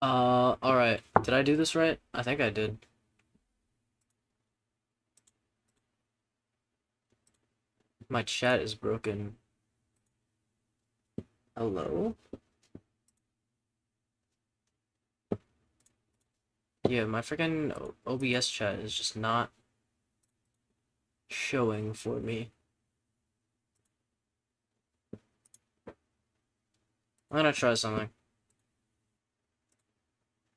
Alright. Did I do this right? I think I did. My chat is broken. Hello? Yeah, my freaking OBS chat is just not showing for me. I'm gonna try something.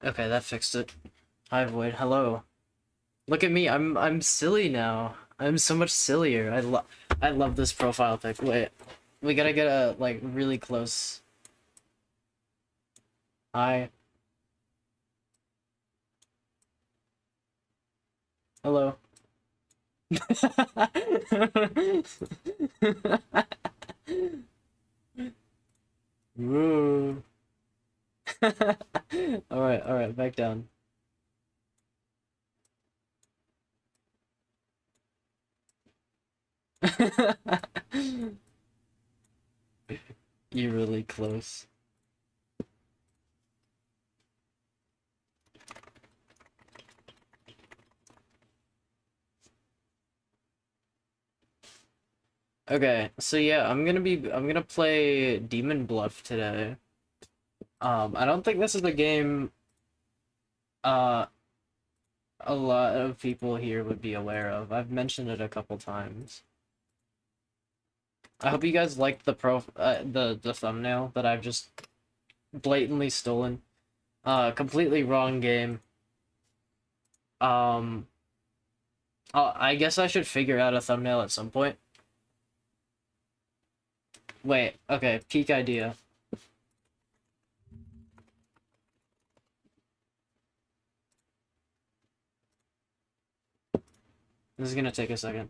Okay, that fixed it. Hi, Void. Hello. Look at me. I'm silly now. I'm so much sillier. I love this profile pic. Wait. We gotta get a like really close. Hi. Hello. Woo. Alright, back down. You're really close. Okay, so yeah, I'm gonna play Demon Bluff today. I don't think this is a game uh a lot of people here would be aware of. I've mentioned it a couple times. I hope you guys liked the thumbnail that I've just blatantly stolen. Completely wrong game. Um, I guess I should figure out a thumbnail at some point. Wait, okay, peak idea. This is gonna take a second.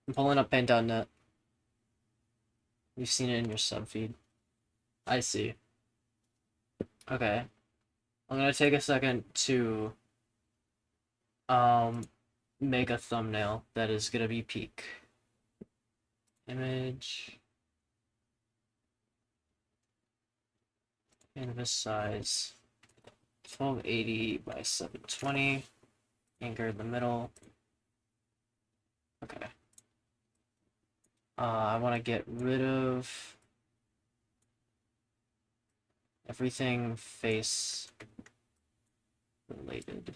I'm pulling up paint.net. You've seen it in your sub feed. I see. Okay. I'm gonna take a second to um make a thumbnail that is gonna be peak. Image. Canvas size 1280 by 720. Anchor in the middle. Okay. I want to get rid of everything face related.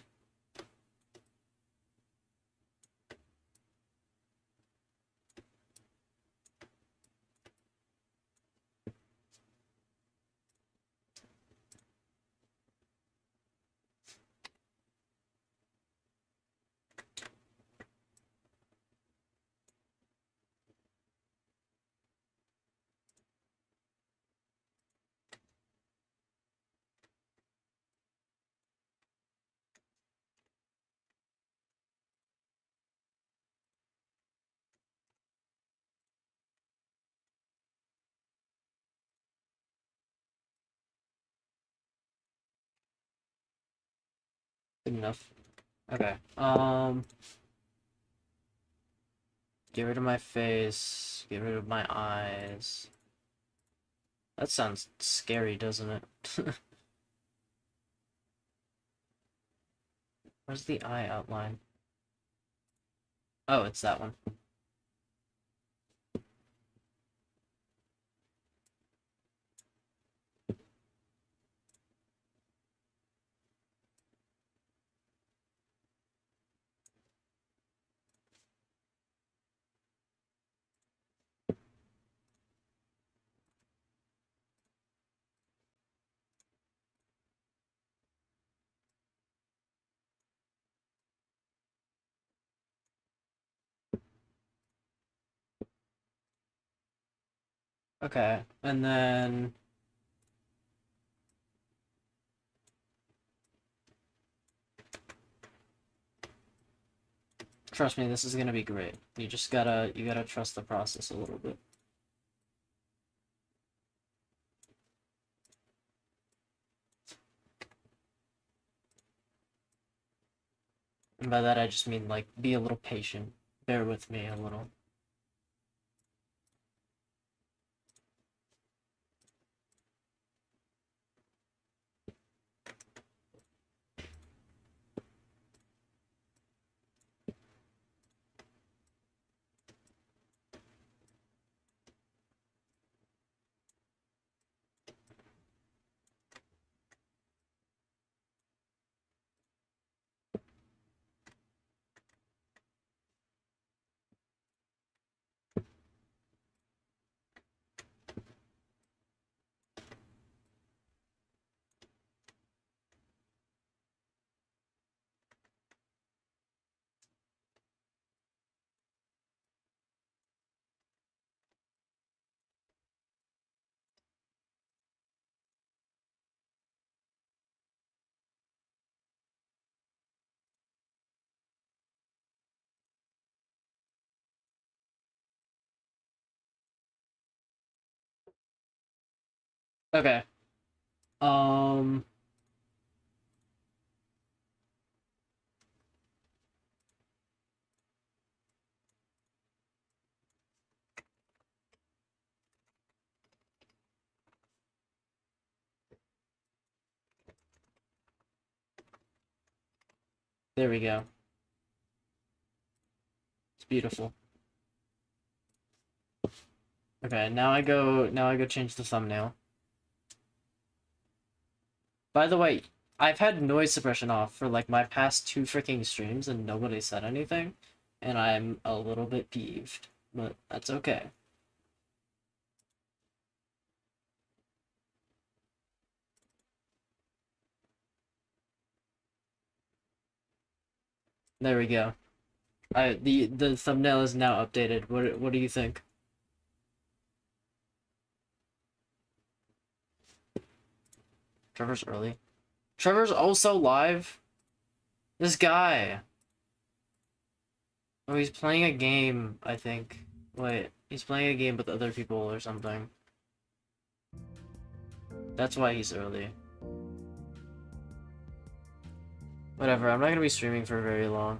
Good enough. Okay. Get rid of my face. Get rid of my eyes. That sounds scary, doesn't it? Where's the eye outline? Oh, it's that one. Okay, and then trust me, this is gonna be great. You gotta trust the process a little bit. And by that I just mean like be a little patient. Bear with me a little. Okay. Um. There we go. It's beautiful. Okay, now I go change the thumbnail. By the way, I've had noise suppression off for like my past 2 freaking streams and nobody said anything, and I'm a little bit peeved, but that's okay. There we go. The thumbnail is now updated. What do you think? Trevor's early. Trevor's also live? This guy. Oh, he's playing a game, I think. Wait, he's playing a game with other people or something. That's why he's early. Whatever, I'm not gonna be streaming for very long.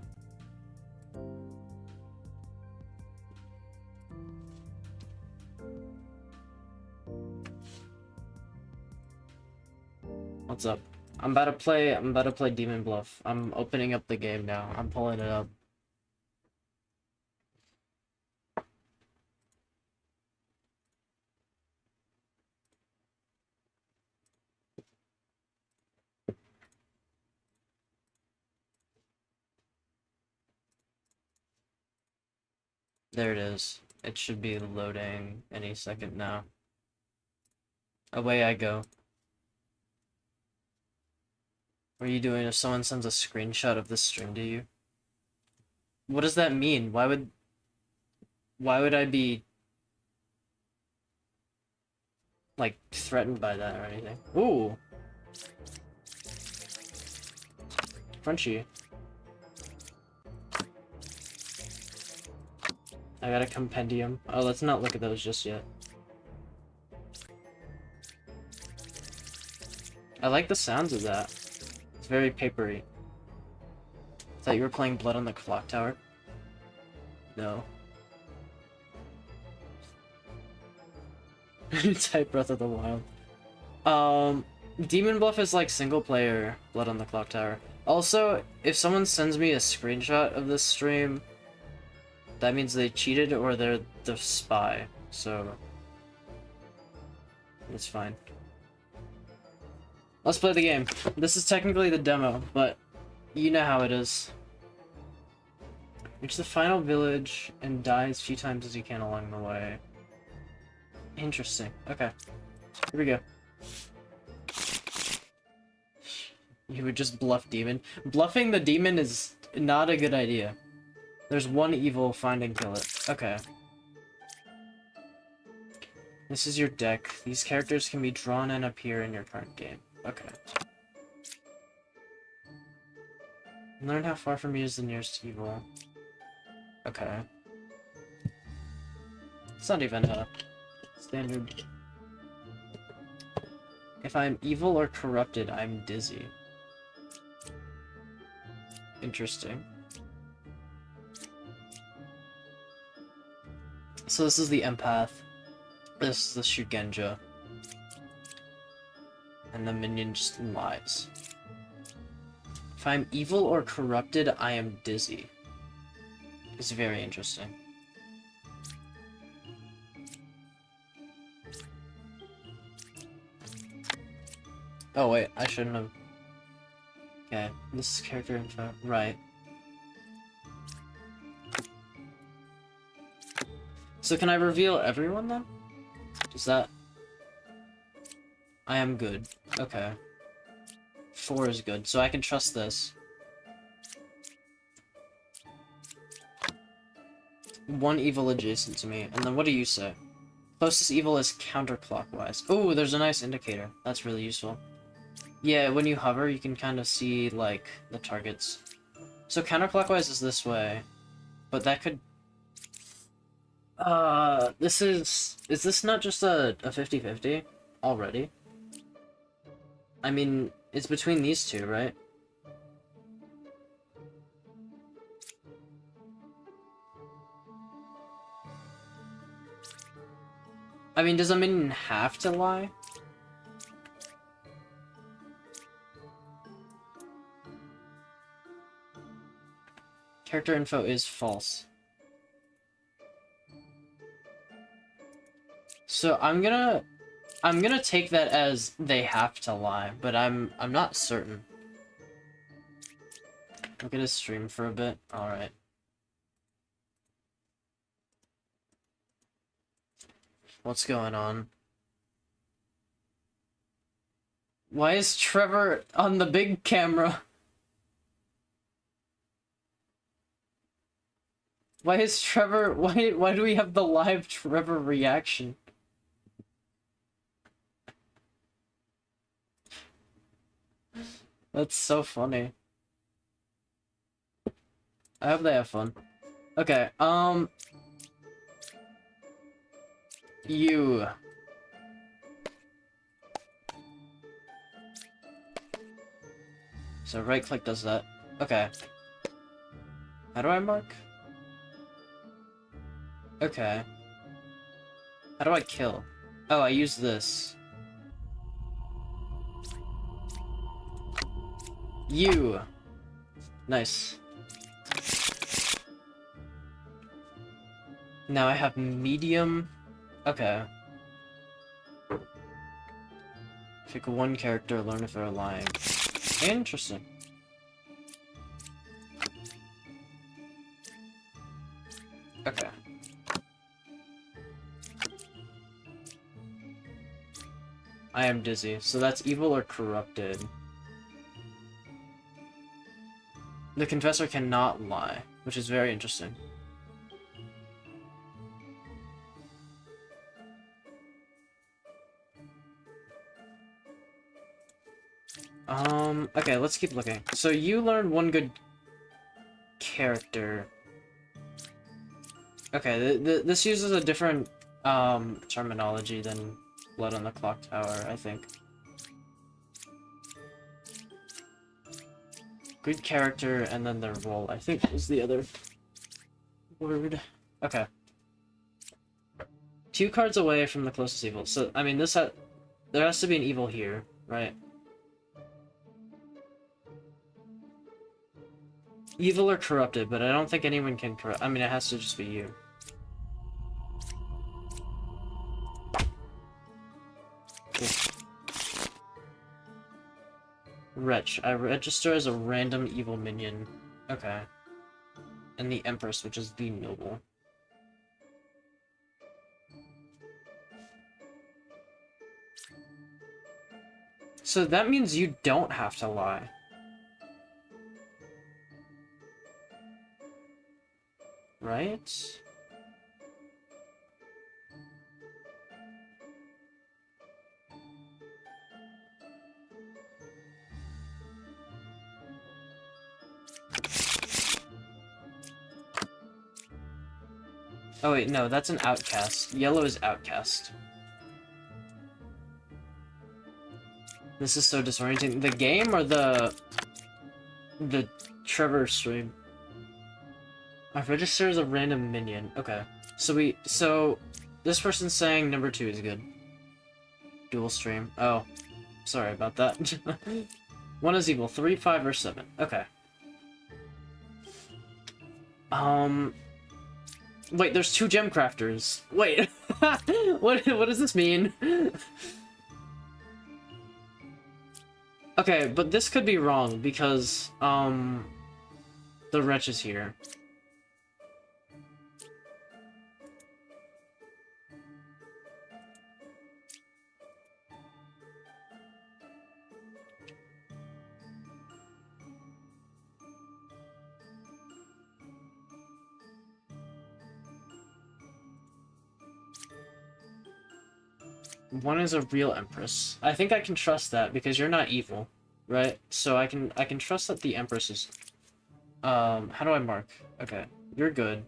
What's up? I'm about to play Demon Bluff. I'm opening up the game now. I'm pulling it up. There it is. It should be loading any second now. Away I go. What are you doing if someone sends a screenshot of this stream to you? What does that mean? Why would I be like threatened by that or anything? Ooh. Crunchy. I got a compendium. Oh, let's not look at those just yet. I like the sounds of that. It's very papery. Thought you were playing Blood on the Clock Tower? No. Type Breath of the Wild. Demon Bluff is like single player Blood on the Clock Tower. Also, if someone sends me a screenshot of this stream, that means they cheated or they're the spy, so it's fine. Let's play the game. This is technically the demo, but you know how it is. Reach the final village and die as few times as you can along the way. Interesting. Okay. Here we go. You would just bluff demon. Bluffing the demon is not a good idea. There's one evil, find and kill it. Okay. This is your deck. These characters can be drawn and appear in your current game. Okay. Learn how far from you is the nearest evil. Okay. It's not even a standard. If I'm evil or corrupted, I'm dizzy. Interesting. So this is the empath. This is the Shugenja. And the minion just lies. If I'm evil or corrupted, I am dizzy. It's very interesting. Oh wait, I shouldn't have. Okay, this is character info. Right. So can I reveal everyone then? Does that... I am good. Okay. 4 is good, so I can trust this. 1 evil adjacent to me, and then what do you say? Closest evil is counterclockwise. Oh, there's a nice indicator. That's really useful. Yeah, when you hover, you can kind of see, like, the targets. So counterclockwise is this way, but that could... is this not just a 50-50 already? I mean, it's between these two, right? I mean, does a minion have to lie? Character info is false. So I'm gonna take that as they have to lie, but I'm not certain. Look at his stream for a bit. Alright. What's going on? Why is Trevor on the big camera? Why is Trevor... Why do we have the live Trevor reaction? That's so funny. I hope they have fun. Okay, you. So right click does that. Okay. How do I mark? Okay. How do I kill? Oh, I use this. You. Nice. Now I have medium. Okay. Pick one character, learn if they're lying. Interesting. Okay. I am dizzy, so that's evil or corrupted. The confessor cannot lie, which is very interesting. Okay, let's keep looking. So you learned one good character. Okay, this uses a different, terminology than Blood on the Clock Tower, I think. Good character, and then their role, I think was the other word. Okay. 2 cards away from the closest evil. So, I mean, there has to be an evil here, right? Evil or corrupted, but I don't think anyone can corrupt. I mean, it has to just be you. Cool. Wretch. I register as a random evil minion. Okay. And the Empress, which is the noble. So that means you don't have to lie. Right? Oh wait, no, that's an outcast. Yellow is outcast. This is so disorienting. The game or the Trevor stream? I register as a random minion. Okay. So this person's saying number 2 is good. Dual stream. Oh. Sorry about that. 1 is evil. 3, 5, or 7. Okay. Wait, there's 2 gem crafters. Wait. What does this mean? Okay, but this could be wrong because the wretch is here. One is a real Empress. I think I can trust that because you're not evil, right? So I can trust that the Empress is. How do I mark? Okay, you're good.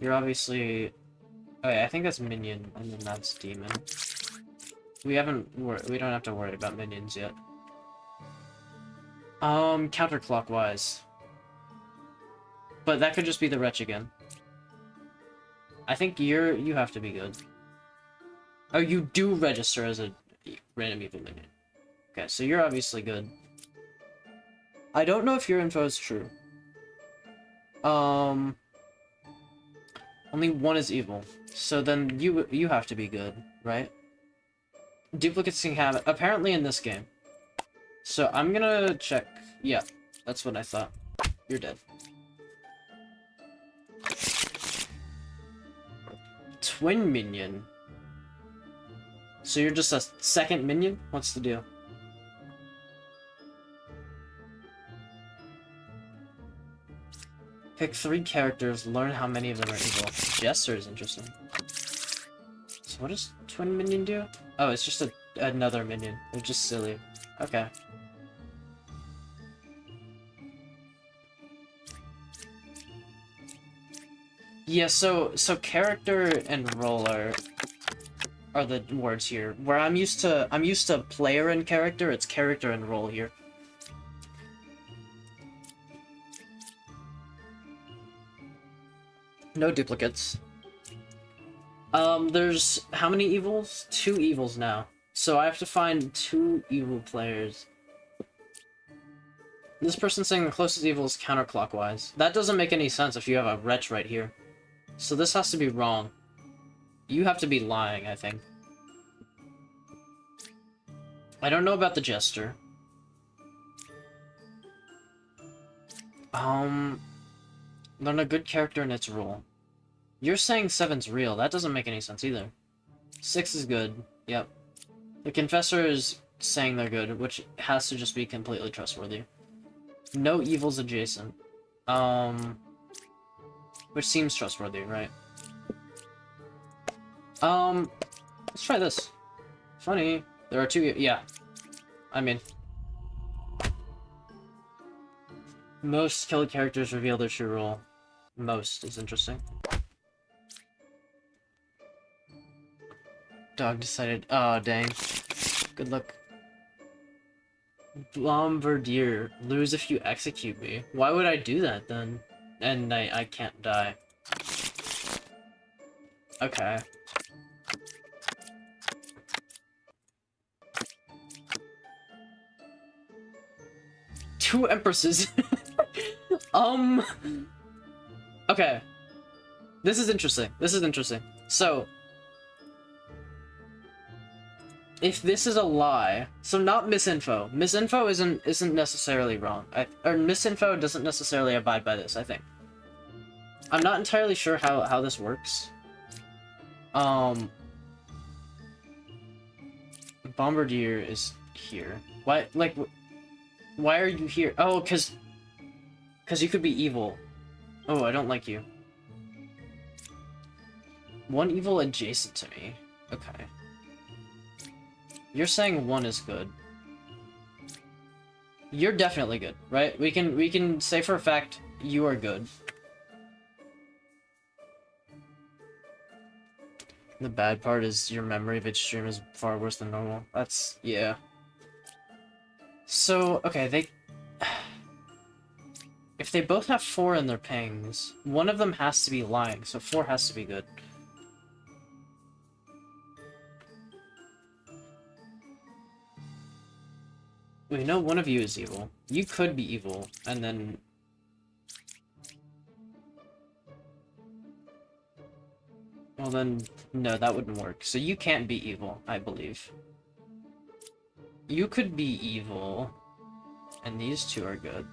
You're obviously. Okay, I think that's minion, and then that's demon. We don't have to worry about minions yet. Counterclockwise. But that could just be the wretch again. I think you have to be good. Oh, you do register as a random evil minion. Okay, so you're obviously good. I don't know if your info is true. Only one is evil. So then you have to be good, right? Duplicates can have it, apparently in this game. So I'm gonna check. Yeah, that's what I thought. You're dead. Twin minion. So you're just a second minion? What's the deal? Pick 3 characters, learn how many of them are evil. Jester is interesting. So what does twin minion do? Oh, it's just another minion. They're just silly. Okay. Yeah, so character and roller are the words here. Where I'm used to player and character, it's character and role here. No duplicates. There's how many evils? 2 evils now. So I have to find 2 evil players. This person's saying the closest evil is counterclockwise. That doesn't make any sense if you have a wretch right here. So this has to be wrong. You have to be lying, I think. I don't know about the jester. Learn a good character and its role. You're saying 7's real. That doesn't make any sense either. 6 is good. Yep. The confessor is saying they're good, which has to just be completely trustworthy. No evils adjacent. Which seems trustworthy, right? Let's try this. Funny. There are 2, yeah. I mean... Most killed characters reveal their true role. Most is interesting. Dog decided... Oh, dang. Good luck. Bombardier. Lose if you execute me. Why would I do that, then? And I can't die. Okay. Two empresses. Okay. This is interesting. This is interesting. So, if this is a lie, so not misinfo. Misinfo isn't necessarily wrong. Or misinfo doesn't necessarily abide by this, I think. I'm not entirely sure how this works. Bombardier is here. Why, like, why are you here? Oh, cause you could be evil. Oh, I don't like you. One evil adjacent to me. Okay. You're saying 1 is good. You're definitely good, right? We can say for a fact you are good. The bad part is your memory of each stream is far worse than normal. That's... yeah. So, okay, if they both have 4 in their pings, one of them has to be lying, so 4 has to be good. We know one of you is evil. You could be evil, and then... well then, no, that wouldn't work. So you can't be evil, I believe. You could be evil, and these 2 are good.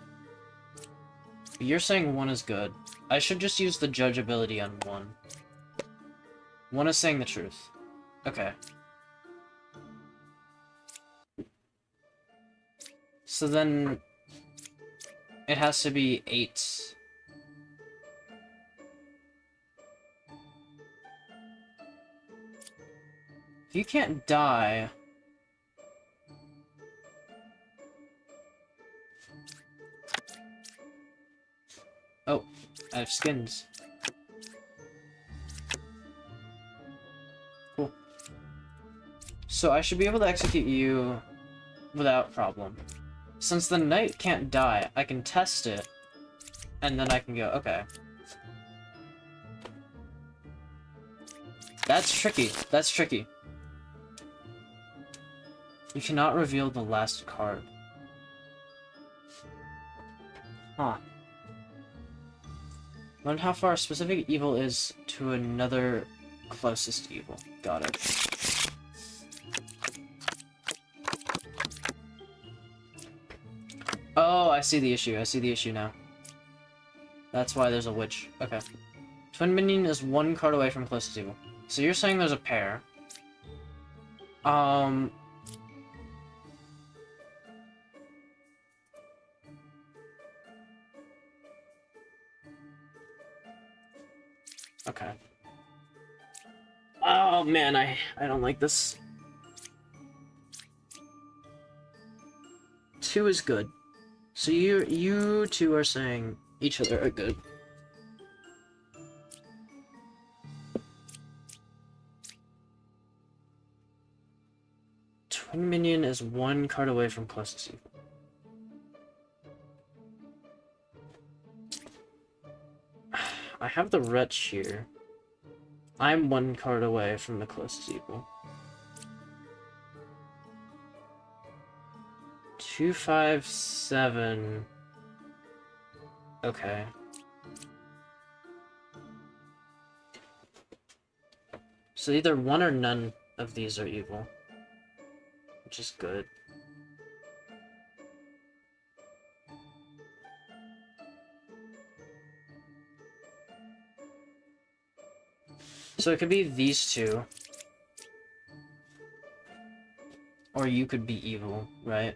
But you're saying 1 is good. I should just use the judge ability on 1. 1 is saying the truth. Okay. So then, it has to be 8. If you can't die... oh, I have skins. Cool. So I should be able to execute you without problem. Since the knight can't die, I can test it, and then I can go, okay. That's tricky. That's tricky. You cannot reveal the last card. Huh. Learn how far a specific evil is to another closest evil. Got it. Oh, I see the issue. I see the issue now. That's why there's a witch. Okay. Twin minion is one card away from closest evil. So you're saying there's a pair. Okay. Oh man, I don't like this. 2 is good. So you two are saying each other are good. Twin minion is one card away from closest evil. I have the wretch here. I'm one card away from the closest evil. 2, 5, 7. Okay. So either one or none of these are evil, which is good. So it could be these two. Or you could be evil, right?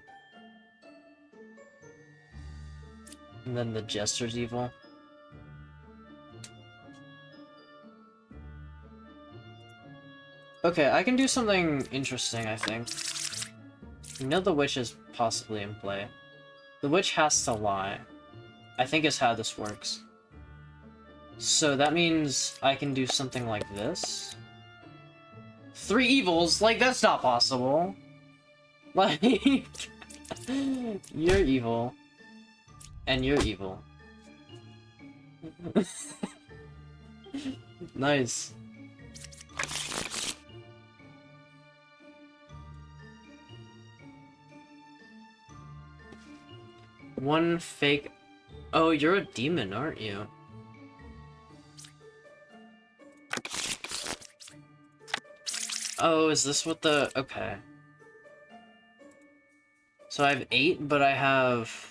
And then the Jester's evil. Okay, I can do something interesting, I think. You know the witch is possibly in play. The witch has to lie, I think is how this works. So that means I can do something like this. 3 evils? Like, that's not possible. Like, you're evil. And you're evil. Nice. One fake... Oh, you're a demon, aren't you? Oh, is this what the... Okay. So I have 8, but I have...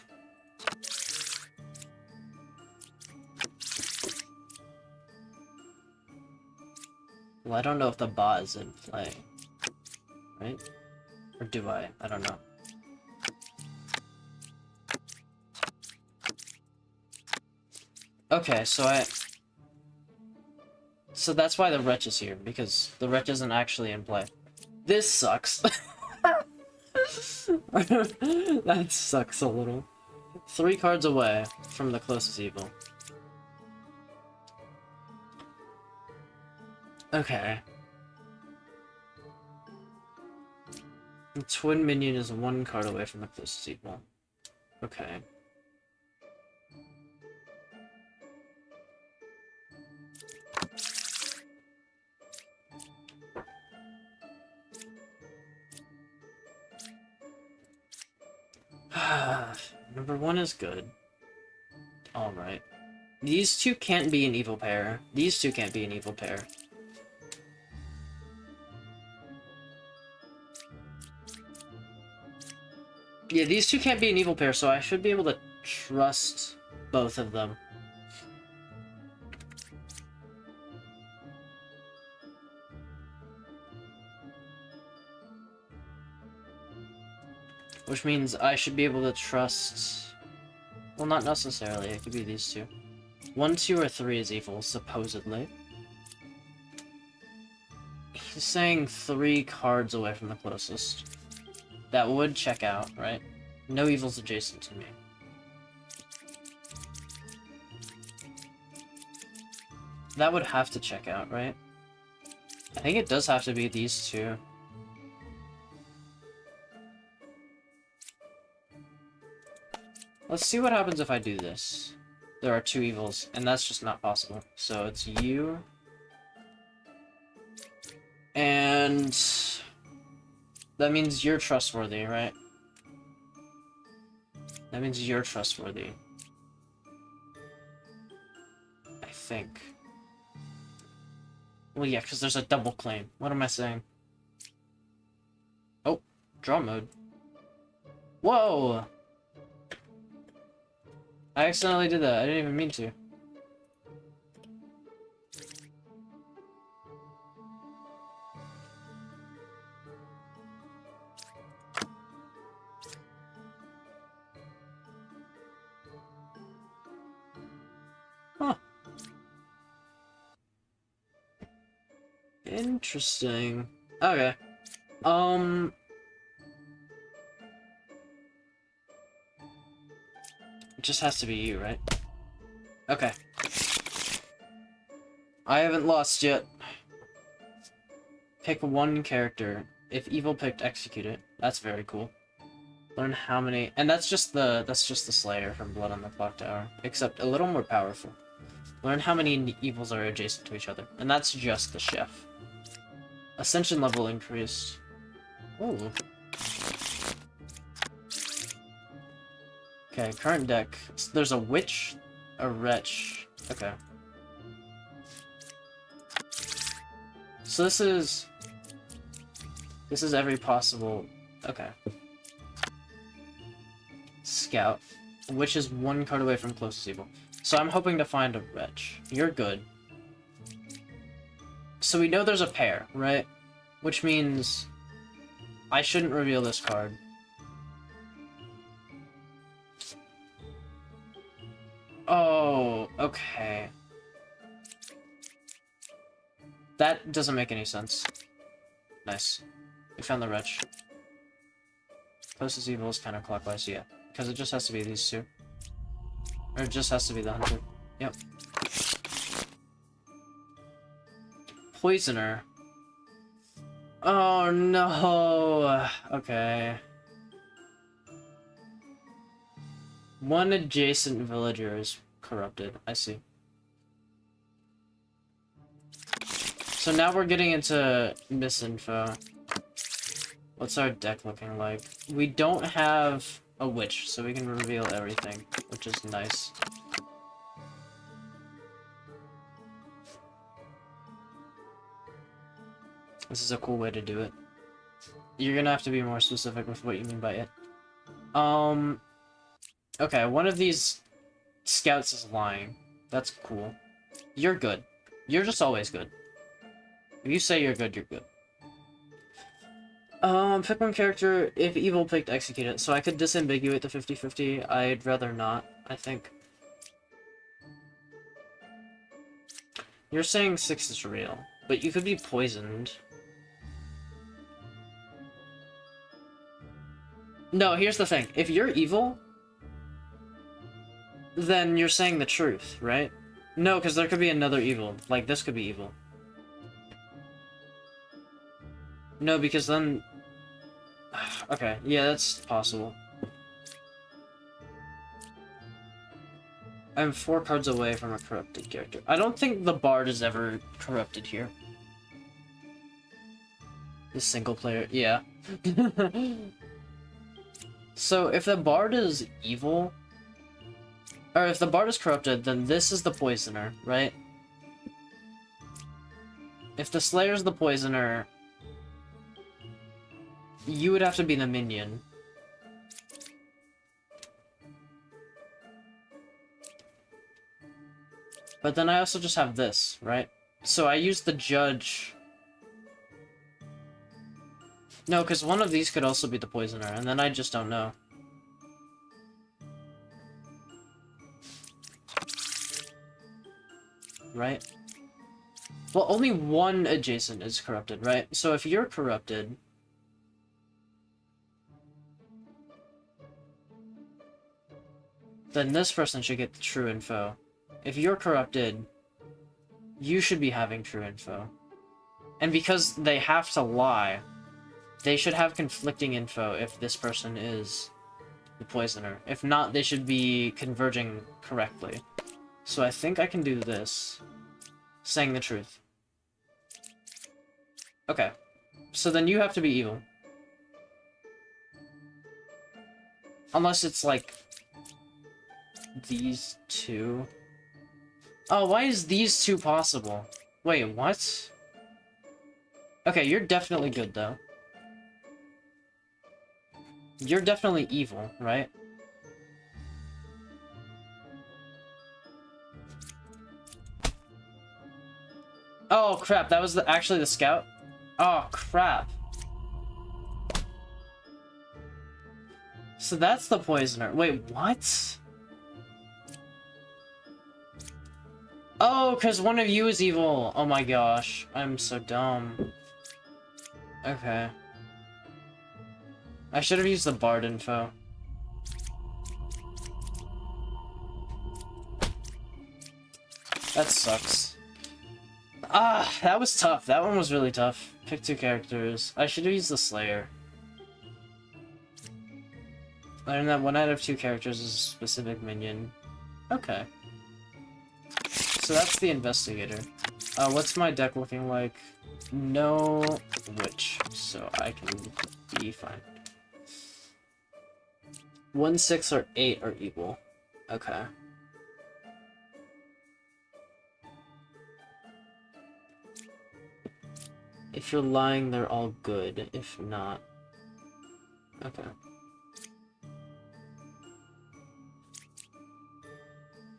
Well, I don't know if the bot is in play. Right? Or do I? I don't know. Okay, so So that's why the wretch is here, because the wretch isn't actually in play. This sucks. That sucks a little. 3 cards away from the closest evil. Okay. The twin minion is 1 card away from the closest evil. Okay. Number 1 is good. Alright. These two can't be an evil pair. These two can't be an evil pair. Yeah, these two can't be an evil pair, so I should be able to trust both of them. Which means I should be able to trust... Well, not necessarily. It could be these two. 1, 2, or 3 is evil, supposedly. He's saying 3 cards away from the closest. That would check out, right? No evil's adjacent to me. That would have to check out, right? I think it does have to be these two. Let's see what happens if I do this. There are two evils, and that's just not possible. So it's you. And that means you're trustworthy, right? That means you're trustworthy. I think. Well, yeah, because there's a double claim. What am I saying? Oh, draw mode. Whoa! I accidentally did that. I didn't even mean to. Huh. Interesting. Okay. It just has to be you, right? Okay. I haven't lost yet. Pick one character. If evil picked, execute it. That's very cool. Learn how many, and that's just the Slayer from Blood on the Clock Tower, except a little more powerful. Learn how many evils are adjacent to each other, and that's just the chef. Ascension level increased. Ooh. Okay, current deck. So there's a witch, a wretch. Okay. So this is every possible. Okay. Scout, which is one card away from closest evil. So I'm hoping to find a wretch. You're good. So we know there's a pair, right? Which means I shouldn't reveal this card. Oh, okay. That doesn't make any sense. Nice. We found the wretch. Closest evil is counterclockwise, yeah. Because it just has to be these two. Or it just has to be the hunter. Yep. Poisoner. Oh no! Okay. One adjacent villager is corrupted. I see. So now we're getting into misinfo. What's our deck looking like? We don't have a witch, so we can reveal everything, which is nice. This is a cool way to do it. You're gonna have to be more specific with what you mean by it. Okay, one of these scouts is lying. That's cool. You're good. You're just always good. If you say you're good, you're good. Pick one character. If evil picked, execute it. So I could disambiguate the 50-50. I'd rather not, I think. You're saying 6 is real, but you could be poisoned. No, here's the thing. If you're evil, then you're saying the truth, right? No, because there could be another evil. Like, this could be evil. No, because then... Okay, yeah, that's possible. I'm 4 cards away from a corrupted character. I don't think the Bard is ever corrupted here. The single player, yeah. So, if the Bard is evil... Or if the Bard is corrupted, then this is the Poisoner, right? If the Slayer's the Poisoner... You would have to be the minion. But then I also just have this, right? So I use the Judge... No, because one of these could also be the Poisoner, and then I just don't know. Right? Well, only one adjacent is corrupted, right? So if you're corrupted... then this person should get the true info. If you're corrupted, you should be having true info. And because they have to lie, they should have conflicting info if this person is the poisoner. If not, they should be converging correctly. So I think I can do this. Saying the truth. Okay. So then you have to be evil. Unless it's like these two. Oh, why is these two possible? Wait, what? Okay, you're definitely good though. You're definitely evil, right? Oh crap, that was actually the scout? Oh crap. So that's the poisoner. Wait, what? Oh, because one of you is evil. Oh my gosh. I'm so dumb. Okay. I should have used the bard info. That sucks. Ah, that was tough. That one was really tough. Pick two characters. I should have used the Slayer. Learn that one out of two characters is a specific minion. Okay. So that's the investigator. What's my deck looking like? No witch, so I can be fine. 1, 6, or 8 are evil. Okay. If you're lying, they're all good. If not... Okay.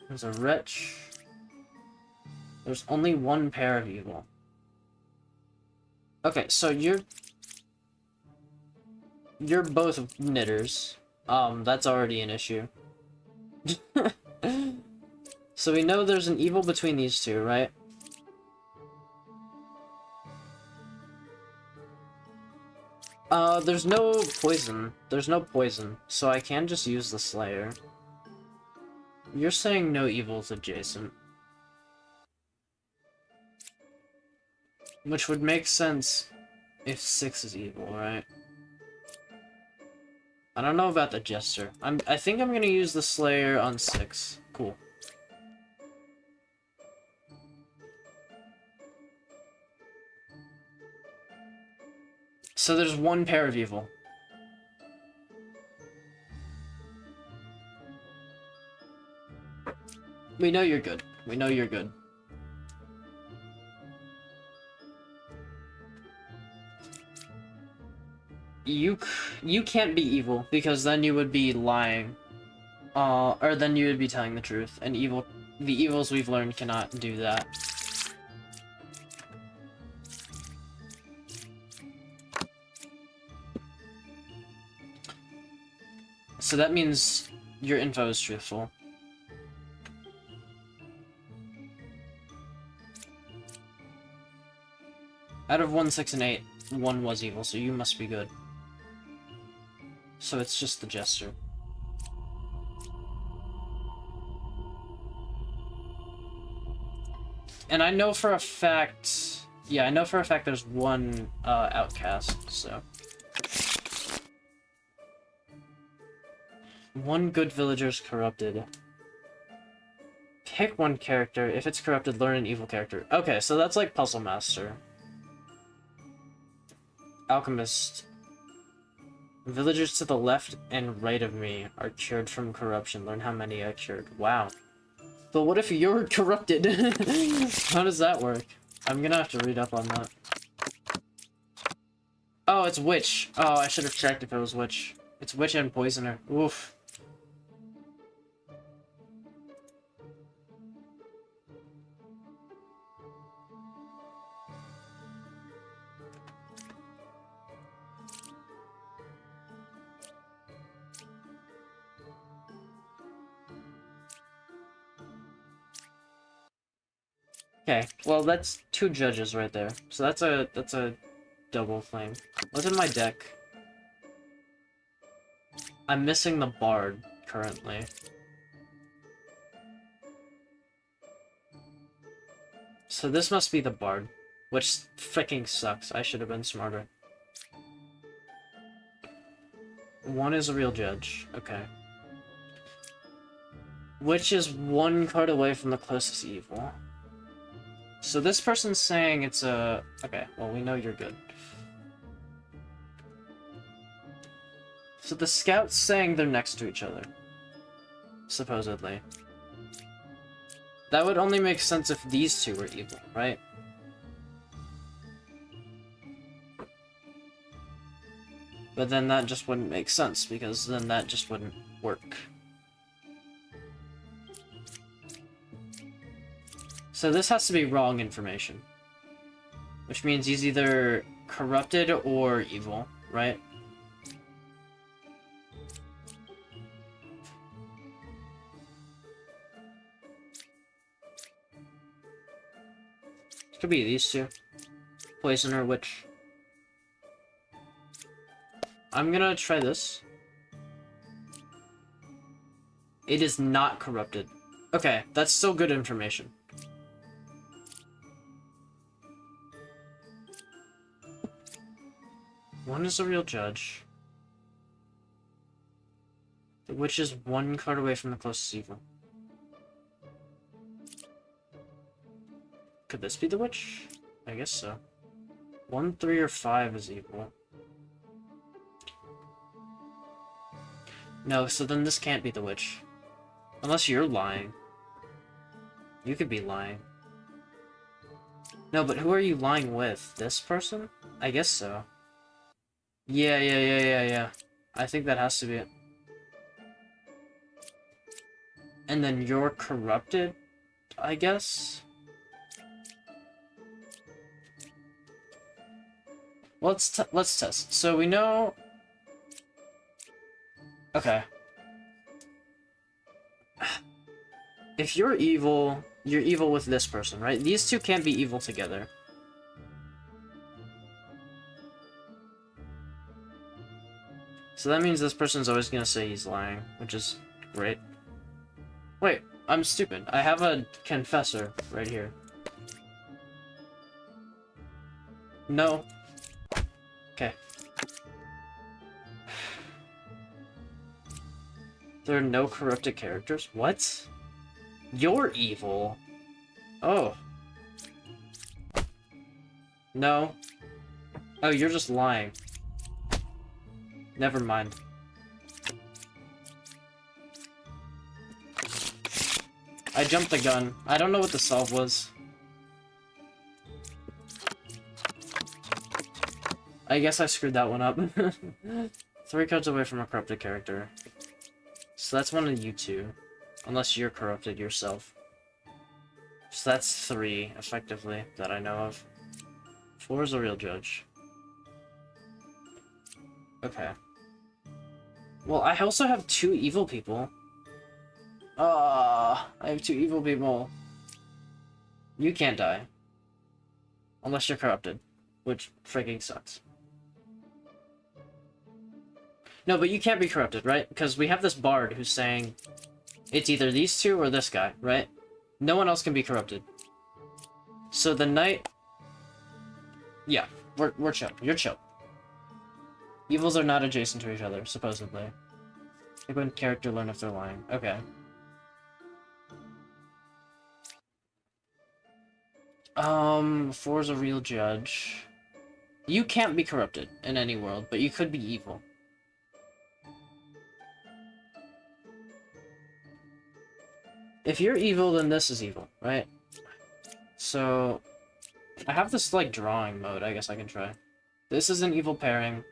There's a wretch. There's only one pair of evil. Okay, so you're both knitters. That's already an issue. So we know there's an evil between these two, right? There's no poison. There's no poison, so I can just use the Slayer. You're saying no evils adjacent. Which would make sense if 6 is evil, right? I don't know about the Jester. I think I'm gonna use the Slayer on 6. Cool. So there's one pair of evil. We know you're good. We know you're good. You can't be evil, because then you would be lying. Or then you would be telling the truth, and the evils we've learned cannot do that. So that means your info is truthful. Out of 1, 6, and 8, 1 was evil, so you must be good. So it's just the Jester. And I know for a fact... Yeah, I know for a fact there's one outcast, so... One good villager's corrupted. Pick one character. If it's corrupted, learn an evil character. Okay, so that's like Puzzle Master. Alchemist. Villagers to the left and right of me are cured from corruption. Learn how many I cured. Wow. But what if you're corrupted? How does that work? I'm gonna have to read up on that. Oh, it's witch. Oh, I should have checked if it was witch. It's witch and poisoner. Oof. Okay, well that's 2 judges right there. So that's a double claim. What's in my deck? I'm missing the bard currently. So this must be the bard, which freaking sucks. I should have been smarter. One is a real judge. Okay. Which is one card away from the closest evil. So this person's saying it's a... Okay, well, we know you're good. So the scout's saying they're next to each other. Supposedly. That would only make sense if these two were evil, right? But then that just wouldn't make sense, because then that just wouldn't work. So this has to be wrong information. Which means he's either corrupted or evil, right? Could be these two. Poison or witch. I'm gonna try this. It is not corrupted. Okay, that's still good information. One is a real judge. The witch is one card away from the closest evil. Could this be the witch? I guess so. 1, 3, or 5 is evil. No, so then this can't be the witch. Unless you're lying. You could be lying. No, but who are you lying with? This person? I guess so. Yeah. I think that has to be it. And then you're corrupted, I guess? Let's test. So we know... Okay. If you're evil with this person, right? These two can't be evil together. So that means this person's always gonna say he's lying, which is great. Wait, I'm stupid. I have a confessor right here. No. Okay. There are no corrupted characters? What? You're evil. Oh. No. Oh, you're just lying. Never mind. I jumped the gun. I don't know what the solve was. I guess I screwed that one up. 3 cards away from a corrupted character. So that's one of you two. Unless you're corrupted yourself. So that's 3, effectively, that I know of. 4 is a real judge. Okay. Well, I also have 2 evil people. I have 2 evil people. You can't die. Unless you're corrupted. Which freaking sucks. No, but you can't be corrupted, right? Because we have this bard who's saying it's either these two or this guy, right? No one else can be corrupted. So the knight... Yeah, we're chill. You're chill. Evils are not adjacent to each other, supposedly. Like when character learn if they're lying. Okay. 4 is a real judge. You can't be corrupted in any world, but you could be evil. If you're evil, then this is evil, right? So, I have this, like, drawing mode I guess I can try. This is an evil pairing.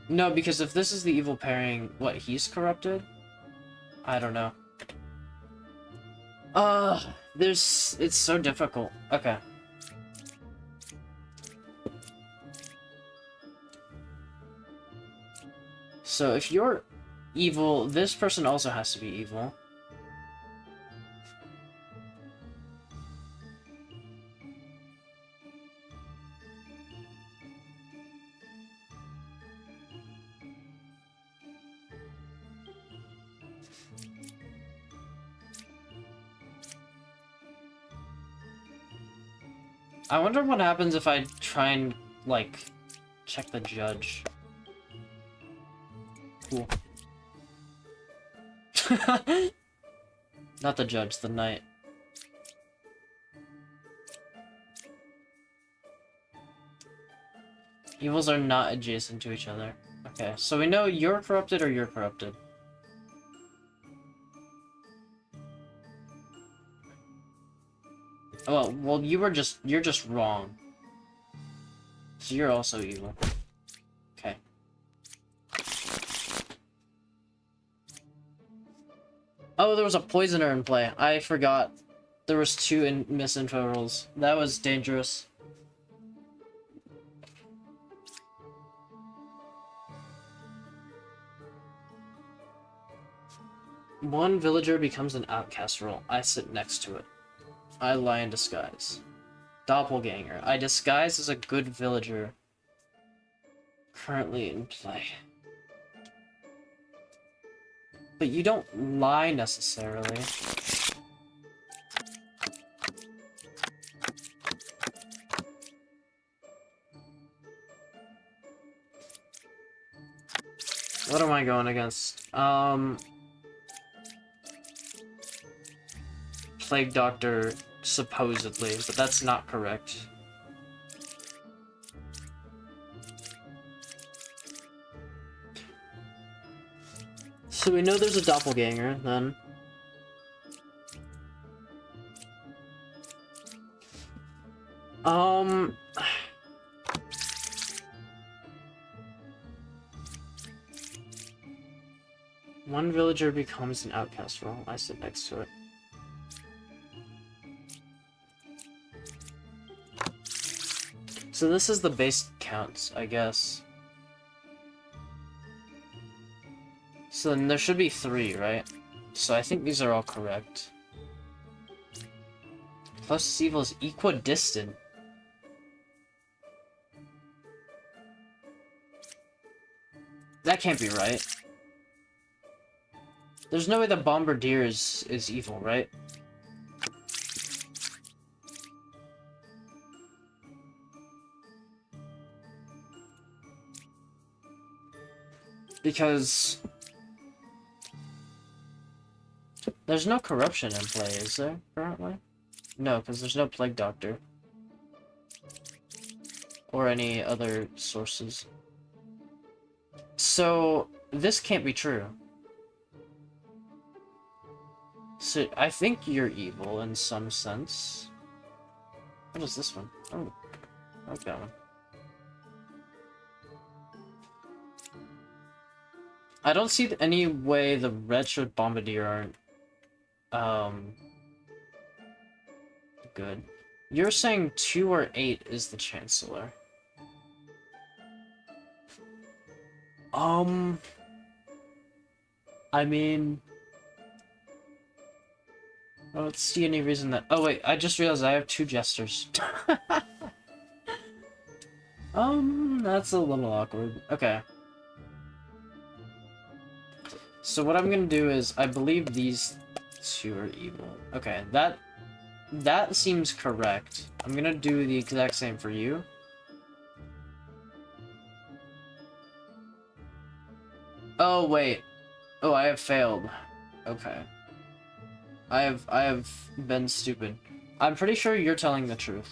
No, because if this is the evil pairing, what, he's corrupted? I don't know. It's so difficult. Okay. So if you're evil, this person also has to be evil. I wonder what happens if I try and, like, check the judge. Cool. Not the judge, the knight. Evils are not adjacent to each other. Okay, so we know you're corrupted or you're corrupted. Oh, well, you're just wrong. So you're also evil. Okay. Oh, there was a poisoner in play. I forgot. There was 2 misinfo rolls. That was dangerous. One villager becomes an outcast role. I sit next to it. I lie in disguise. Doppelganger. I disguise as a good villager. Currently in play. But you don't lie necessarily. What am I going against? Plague Doctor, supposedly, but that's not correct. So we know there's a doppelganger, then. One villager becomes an outcast role. I sit next to it. So this is the base counts, I guess. So then there should be 3, right? So I think these are all correct. Closest evil is equidistant. That can't be right. There's no way the bombardier is evil, right? Because there's no corruption in play, is there, currently? No, because there's no Plague Doctor. Or any other sources. So, this can't be true. So, I think you're evil in some sense. What is this one? Oh, I like that one. I don't see any way the Wretched Bombardier aren't, good. You're saying 2 or 8 is the Chancellor. I mean... I don't see any reason that... Oh wait, I just realized I have 2 Jesters. That's a little awkward. Okay. So what I'm gonna do is, I believe these 2 are evil. Okay, that seems correct. I'm gonna do the exact same for you. Oh, wait. Oh, I have failed. Okay. I have been stupid. I'm pretty sure you're telling the truth.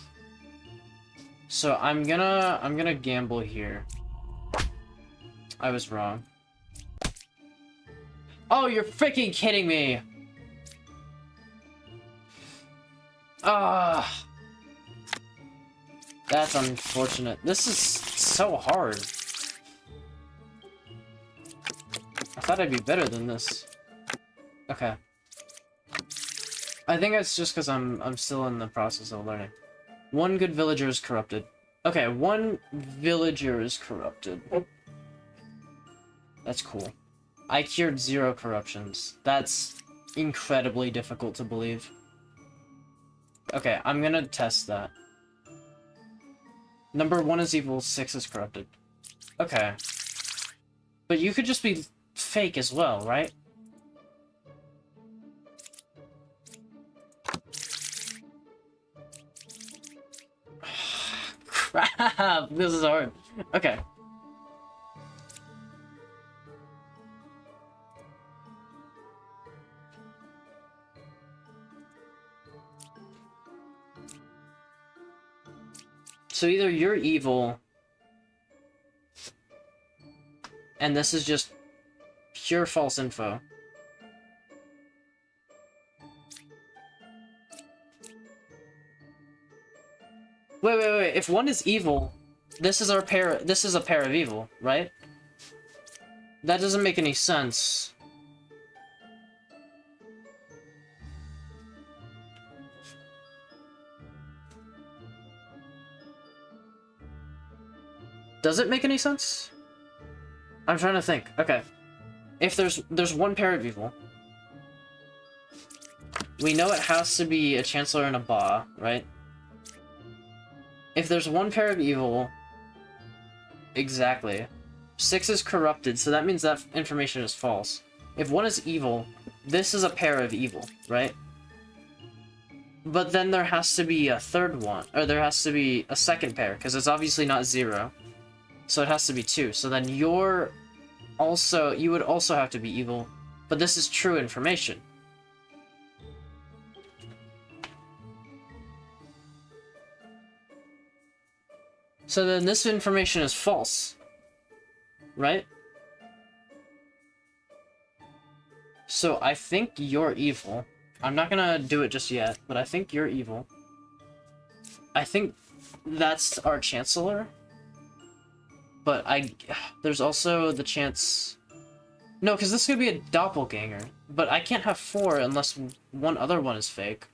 So I'm gonna gamble here. I was wrong. Oh, you're freaking kidding me! Ah, that's unfortunate. This is so hard. I thought I'd be better than this. Okay. I think it's just because I'm still in the process of learning. One good villager is corrupted. Okay, 1 villager is corrupted. That's cool. I cured 0 corruptions. That's incredibly difficult to believe. Okay, I'm gonna test that. Number 1 is evil, 6 is corrupted. Okay. But you could just be fake as well, right? Crap! This is hard. Okay. So either you're evil, and this is just pure false info. Wait. If one is evil, this is a pair of evil, right? That doesn't make any sense. Does it make any sense? I'm trying to think. Okay. If there's one pair of evil, we know it has to be a Chancellor and a Ba, right? If there's one pair of evil, exactly. 6 is corrupted, so that means that information is false. If one is evil, this is a pair of evil, right? But then there has to be a third one, or there has to be a second pair, because it's obviously not 0. So it has to be 2. So then you would also have to be evil, but this is true information. So then this information is false, right? So I think you're evil. I'm not gonna do it just yet, but I think you're evil. I think that's our Chancellor. But there's also the chance... No, because this could be a doppelganger. But I can't have 4 unless one other one is fake.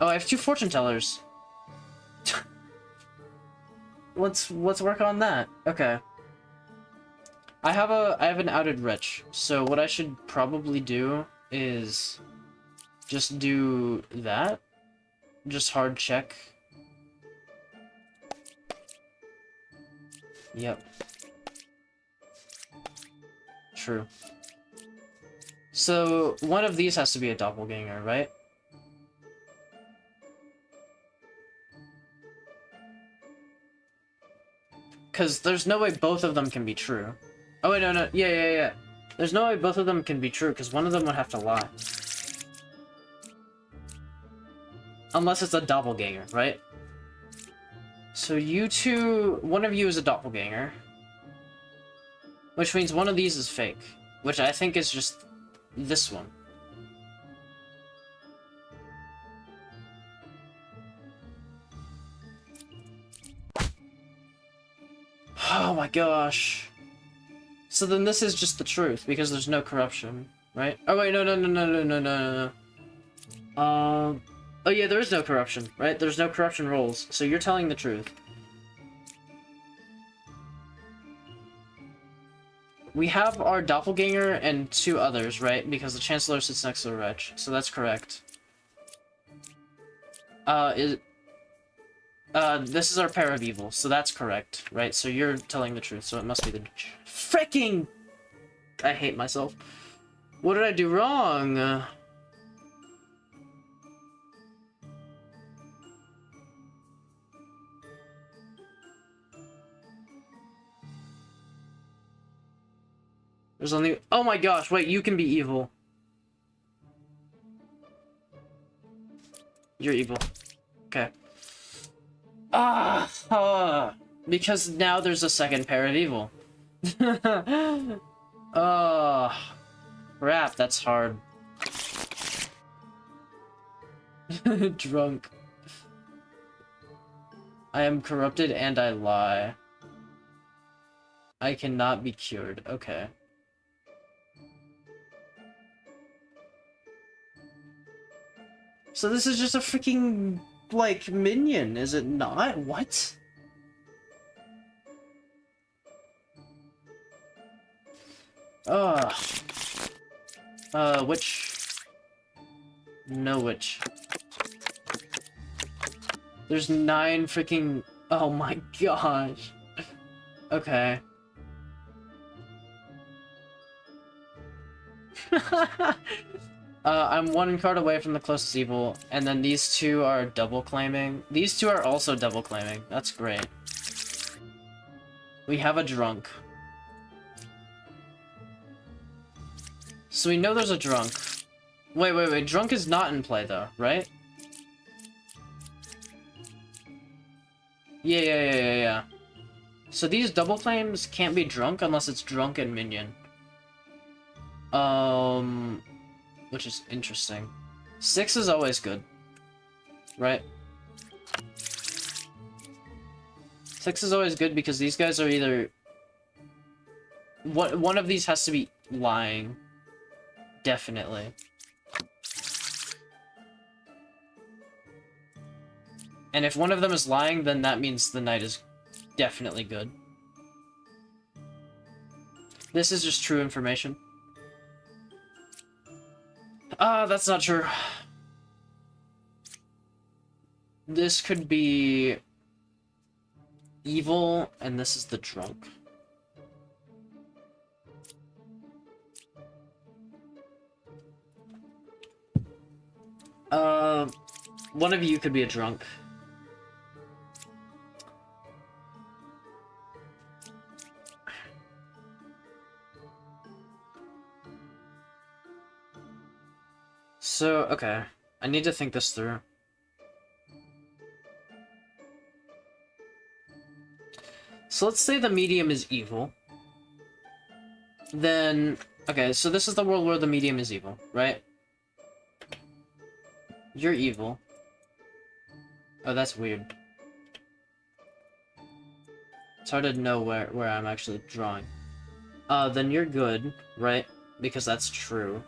Oh, I have 2 fortune tellers. Let's work on that. Okay. I have an outed rich, so what I should probably do is just do that. Just hard check. Yep. True. So one of these has to be a doppelganger, right? Because there's no way both of them can be true. Oh wait, no. Yeah. There's no way both of them can be true, because one of them would have to lie. Unless it's a doppelganger, right? So you two... One of you is a doppelganger. Which means one of these is fake. Which I think is just this one. Oh my gosh. So then this is just the truth, because there's no corruption, right? Oh wait, no. Oh yeah, there is no corruption, right? There's no corruption rolls, so you're telling the truth. We have our doppelganger and 2 others, right? Because the Chancellor sits next to the wretch, so that's correct. This is our pair of evil, so that's correct, right? So you're telling the truth, so it must be the... Freaking... I hate myself. What did I do wrong? There's only... Oh my gosh, wait, you can be evil. You're evil. Okay. Because now there's a second pair of evil. Oh, crap, that's hard. Drunk. I am corrupted and I lie. I cannot be cured. Okay. So this is just a freaking, like, minion, is it not? What? Which? No, which? There's 9 freaking... Oh my gosh. Okay. I'm one card away from the closest evil, and then these two are double claiming. These two are also double claiming. That's great. We have a drunk. So we know there's a drunk. Wait. Drunk is not in play though, right? Yeah. So these double claims can't be drunk unless it's drunk and minion. Which is interesting. 6 is always good, right? 6 is always good because these guys are either... One of these has to be lying. Definitely. And if one of them is lying, then that means the knight is definitely good. This is just true information. That's not true. This could be evil, and this is the drunk. One of you could be a drunk. So, okay. I need to think this through. So let's say the medium is evil. Then, okay, so this is the world where the medium is evil, right? You're evil. Oh, that's weird. It's hard to know where I'm actually drawing. Then you're good, right? Because that's true.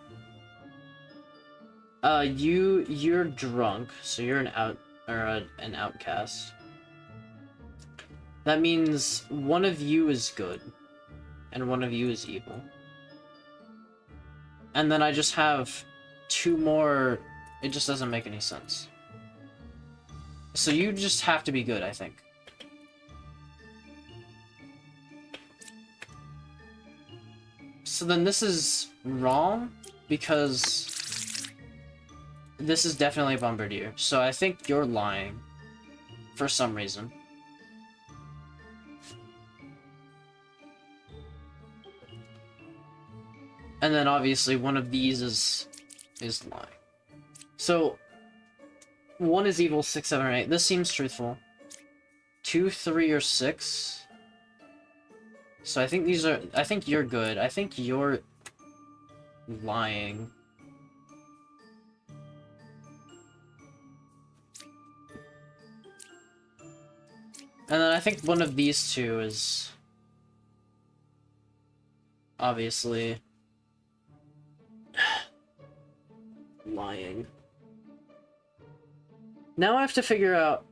You're drunk, so you're an outcast. That means one of you is good, and one of you is evil. And then I just have 2 more. It just doesn't make any sense. So you just have to be good, I think. So then this is wrong, because this is definitely a Bombardier. So I think you're lying, for some reason. And then obviously one of these is lying. So 1 is evil, 6, 7, or 8. This seems truthful. 2, 3, or 6. So I think these are... I think you're good. I think you're lying. And then I think one of these two is... obviously... lying. Now I have to figure out...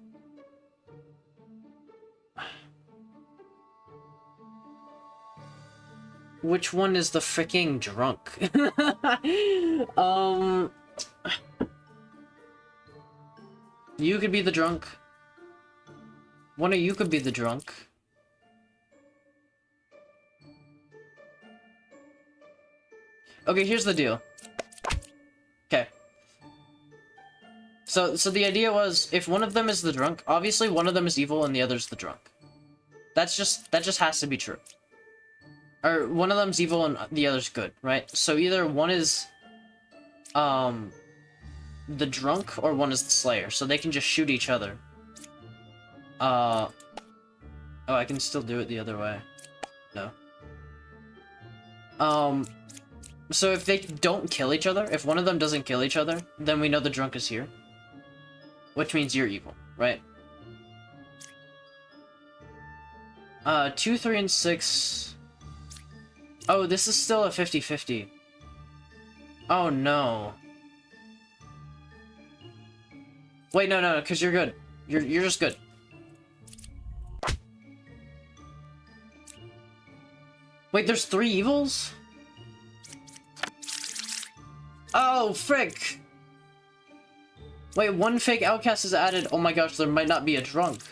which one is the freaking drunk? You could be the drunk. One of you could be the drunk. Okay, here's the deal. Okay. So the idea was, if one of them is the drunk, obviously one of them is evil and the other's the drunk. That just has to be true. Or one of them's evil and the other's good, right? So either one is the drunk or one is the slayer, so they can just shoot each other. Oh, I can still do it the other way. No. So if they don't kill each other, if one of them doesn't kill each other, then we know the drunk is here. Which means you're evil, right? 2, 3, and 6... Oh, this is still a 50-50. Oh, no. Wait, no, because you're good. You're just good. Wait, there's 3 evils? Oh, frick! Wait, 1 fake outcast is added. Oh my gosh, there might not be a drunk.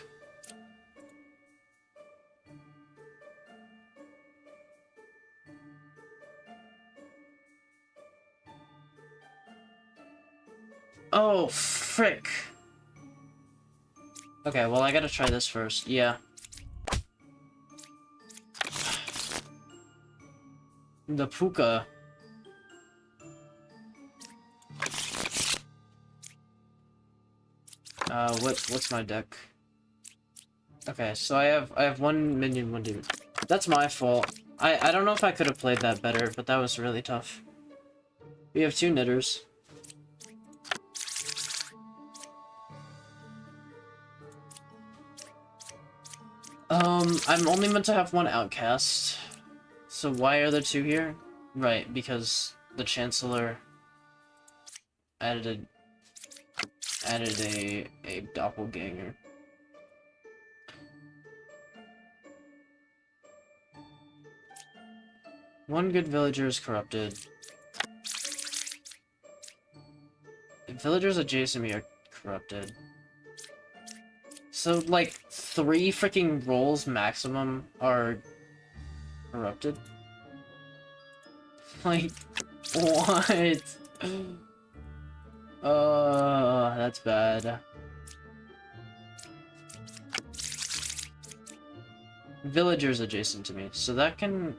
Oh, frick. Okay, well, I gotta try this first. Yeah. The puka. What's my deck? Okay, so I have one minion, one demon. That's my fault. I don't know if I could have played that better, but that was really tough. We have 2 knitters. I'm only meant to have 1 outcast. So why are there 2 here? Right, because the Chancellor added a doppelganger. One good villager is corrupted. Villagers adjacent to me are corrupted. So, like, 3 freaking rolls maximum are corrupted? Like, what? That's bad. Villagers adjacent to me, so that can...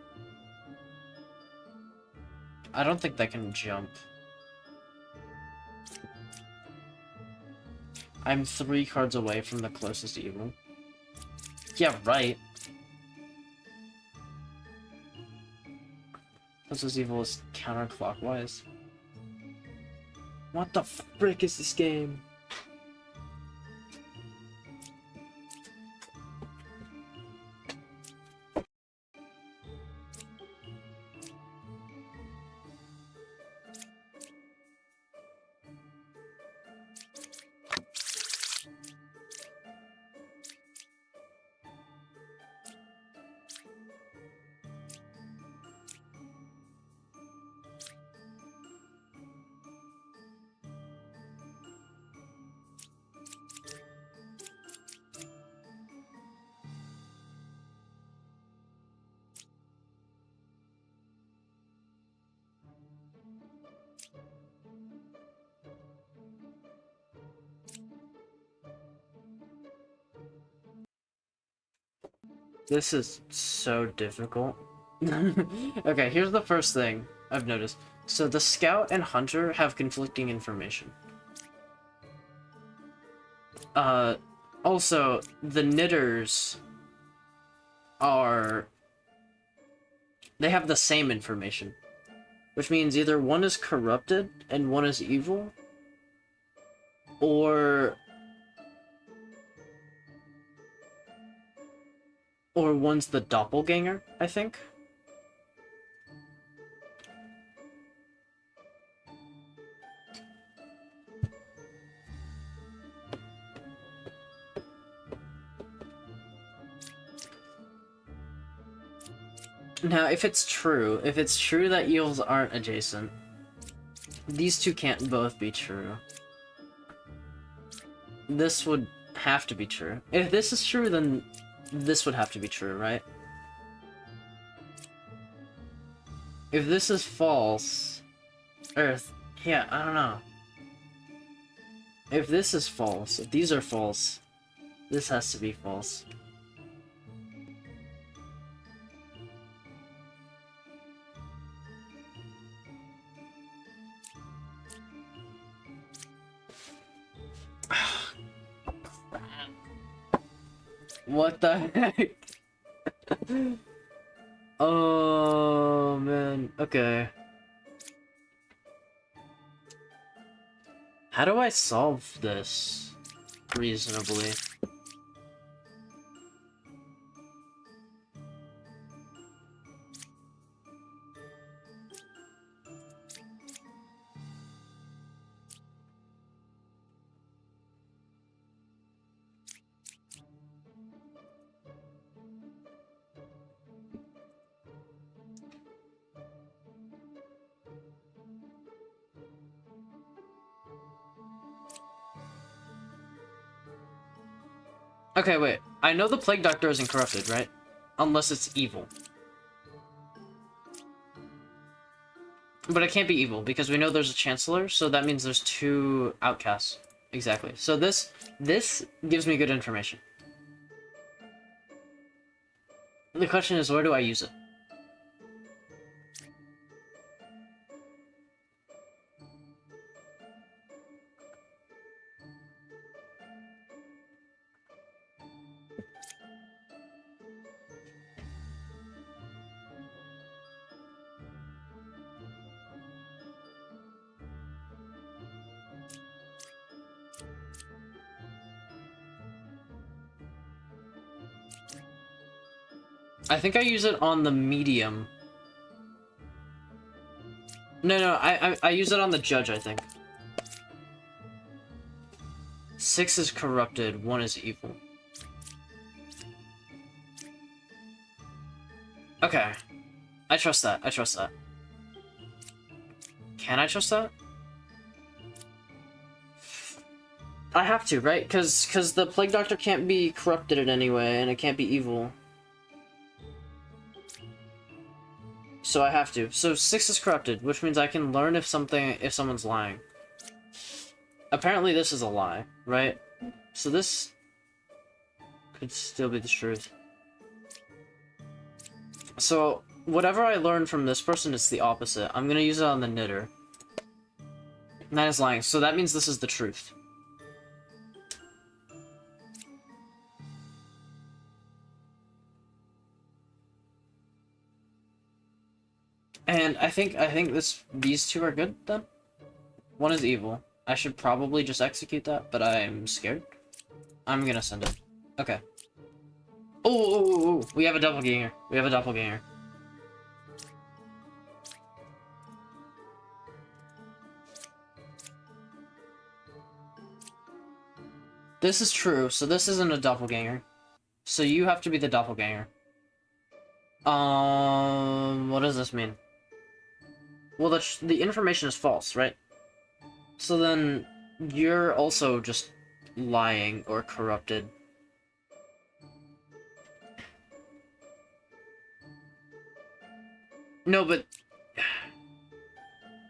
I don't think that can jump. I'm 3 cards away from the closest evil. Yeah, right. Closest evil is counterclockwise. What the frick is this game? This is so difficult. Okay, here's the first thing I've noticed. So the scout and hunter have conflicting information. Also, the knitters are... They have the same information. Which means either one is corrupted and one is evil, or one's the doppelganger, I think. Now, if it's true that evils aren't adjacent, these 2 can't both be true. This would have to be true. If this is true, then this would have to be true, right? If this is false... yeah, I don't know. If this is false, if these are false, this has to be false. What the heck? Oh, man. Okay. How do I solve this reasonably? Okay, wait. I know the Plague Doctor isn't corrupted, right? Unless it's evil. But it can't be evil, because we know there's a Chancellor, so that means there's 2 outcasts. Exactly. So this gives me good information. The question is, where do I use it? I think I use it on the medium. No, I use it on the judge, I think. 6 is corrupted, 1 is evil. Okay. I trust that, I trust that. Can I trust that? I have to, right? Cause the Plague Doctor can't be corrupted in any way, and it can't be evil. So I have to. So 6 is corrupted, which means I can learn if someone's lying. Apparently this is a lie, right? So this could still be the truth. So whatever I learn from this person is the opposite. I'm gonna use it on the knitter. And that is lying, so that means this is the truth. And I think these 2 are good then. 1 is evil. I should probably just execute that, but I'm scared. I'm gonna send it. Okay. Oh, we have a doppelganger. We have a doppelganger. This is true, so this isn't a doppelganger. So you have to be the doppelganger. What does this mean? Well, the information is false, right? So then, you're also just lying or corrupted. No, but...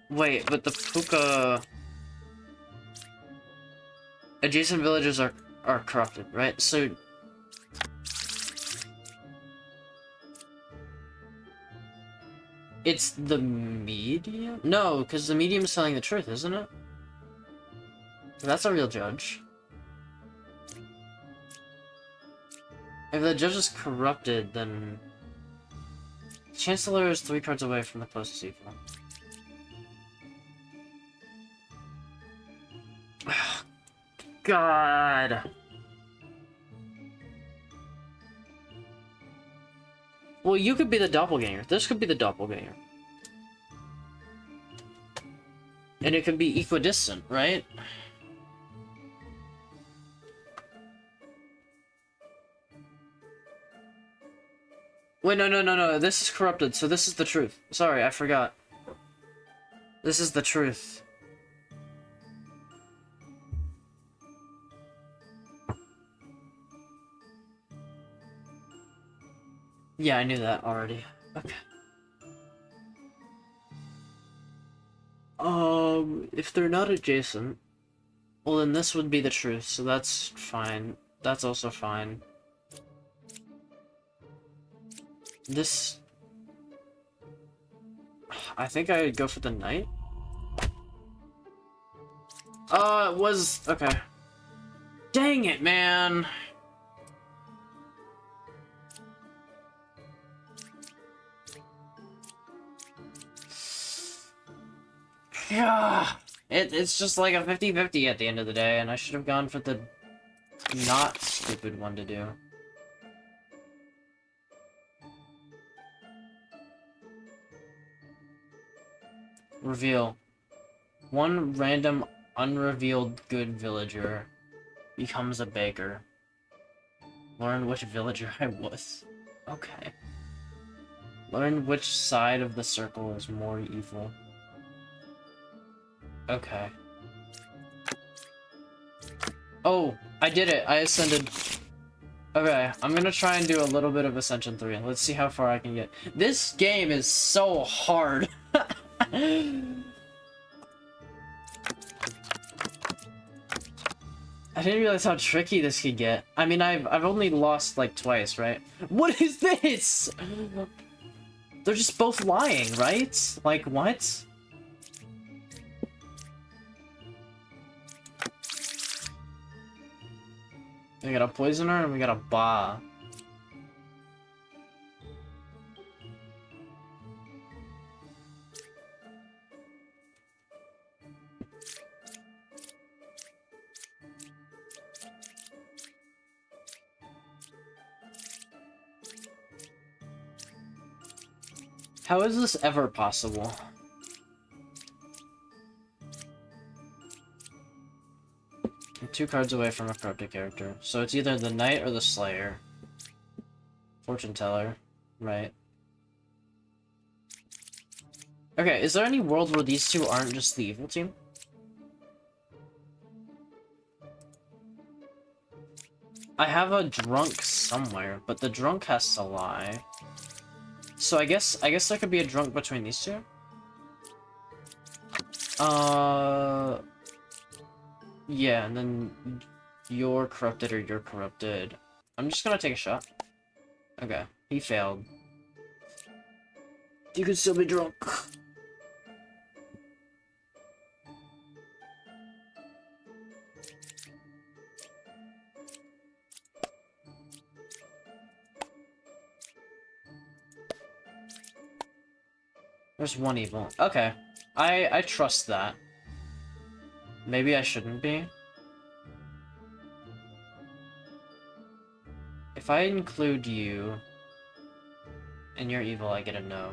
Wait, but the Puka... Adjacent villages are corrupted, right? So... It's the medium? No, because the medium is telling the truth, isn't it? That's a real judge. If the judge is corrupted, then... Chancellor is 3 cards away from the closest evil. God. Well, you could be the doppelganger. This could be the doppelganger. And it could be equidistant, right? Wait, no. This is corrupted, so this is the truth. Sorry, I forgot. This is the truth. Yeah, I knew that already. Okay. If they're not adjacent, well then this would be the truth, so that's fine. That's also fine. This... I think I would go for the knight. It was... okay. Dang it, man! Yeah, it's just like a 50-50 at the end of the day, and I should have gone for the not stupid one to do. Reveal. One random unrevealed good villager becomes a baker. Learn which villager I was. Okay. Learn which side of the circle is more evil. Okay. Oh, I did it. I ascended. Okay, I'm gonna try and do a little bit of Ascension 3. Let's see how far I can get. This game is so hard. I didn't realize how tricky this could get. I mean, I've only lost like twice, right? What is this? They're just both lying, right? Like, what? We got a poisoner and we got a ba. How is this ever possible? I'm 2 cards away from a corrupted character. So it's either the Knight or the Slayer. Fortune Teller. Right. Okay, is there any world where these two aren't just the evil team? I have a drunk somewhere, but the drunk has to lie. So I guess there could be a drunk between these two? Yeah, and then you're corrupted or you're corrupted. I'm just gonna take a shot. Okay, he failed. You could still be drunk. There's one evil. Okay. I trust that. Maybe I shouldn't be. If I include you and you're evil, I get a no.